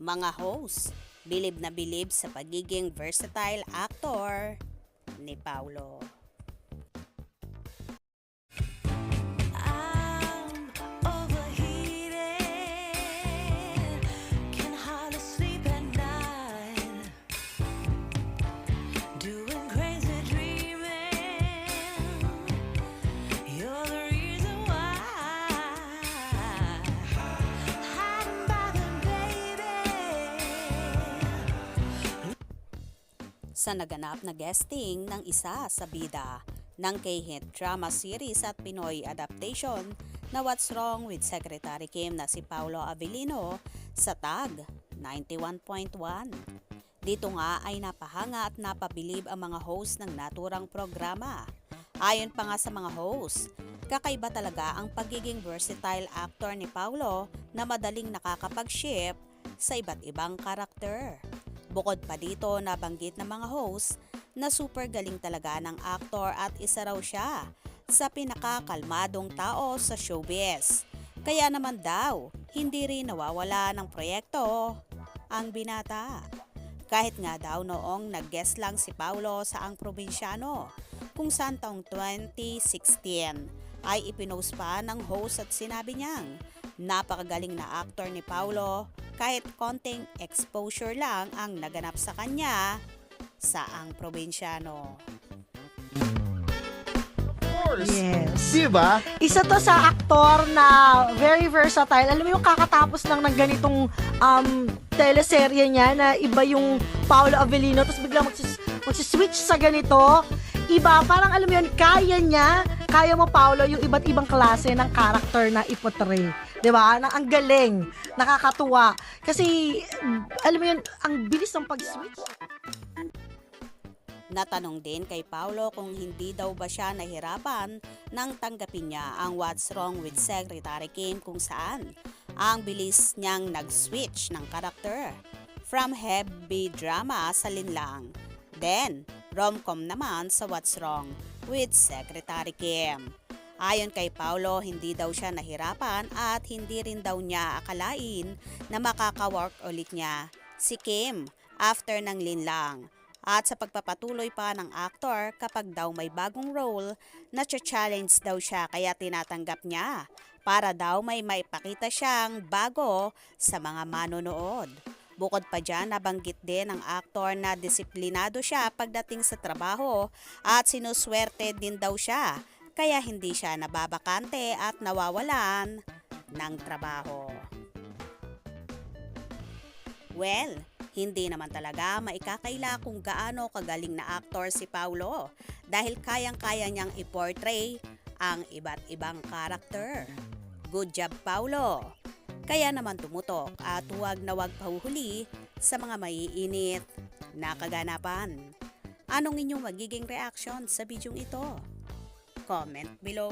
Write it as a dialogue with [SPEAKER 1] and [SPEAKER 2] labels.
[SPEAKER 1] Mga host, bilib na bilib sa pagiging versatile actor ni Paulo. Sa naganap na guesting ng isa sa bida ng K-hit drama series at Pinoy adaptation na What's Wrong with Secretary Kim na si Paulo Avellino sa TAG 91.1. Dito nga ay napahanga at napabilib ang mga host ng naturang programa. Ayon pa nga sa mga host, kakaiba talaga ang pagiging versatile actor ni Paulo na madaling nakakapag-shift sa iba't ibang karakter. Bukod pa dito, nabanggit ng mga host na super galing talaga ng aktor at isa raw siya sa pinakakalmadong tao sa showbiz. Kaya naman daw, hindi rin nawawala ng proyekto ang binata. Kahit nga daw noong nag-guest lang si Paulo sa Ang Probinsyano, kung saan taong 2016 ay ipinost pa ng host at sinabi niyang napakagaling na actor ni Paulo kahit konting exposure lang ang naganap sa kanya sa Ang Probinsyano.
[SPEAKER 2] Yes.
[SPEAKER 3] Diba?
[SPEAKER 2] Isa to sa aktor na very versatile. Alam mo yung kakatapos lang ng ganitong teleserye niya na iba yung Paulo Avellino tapos biglang magsiswitch sa ganito. Iba, parang alam mo yun, kaya mo Paulo yung iba't ibang klase ng character na iportray. Diba? Ang galing, nakakatuwa. Kasi, alam mo yun, ang bilis ng pag-switch.
[SPEAKER 1] Natanong din kay Paulo kung hindi daw ba siya nahirapan nang tanggapin niya ang What's Wrong with Secretary Kim kung saan ang bilis niyang nag-switch ng karakter from heavy drama sa linlang. Then, rom-com naman sa What's Wrong with Secretary Kim. Ayon kay Paulo, hindi daw siya nahirapan at hindi rin daw niya akalain na makaka-work ulit niya si Kim after ng linlang. At sa pagpapatuloy pa ng aktor kapag daw may bagong role na challenge daw siya kaya tinatanggap niya para daw may maipakita siyang bago sa mga manonood. Bukod pa dyan, nabanggit din ng aktor na disiplinado siya pagdating sa trabaho at sinuswerte din daw siya kaya hindi siya nababakante at nawawalan ng trabaho. Well, hindi naman talaga maikakaila kung gaano kagaling na aktor si Paulo dahil kayang-kaya niyang i-portray ang iba't ibang karakter. Good job, Paulo! Kaya naman tumutok at huwag na huwag pahuhuli sa mga maiinit na kaganapan. Anong inyong magiging reaction sa bidyong ito? Comment below.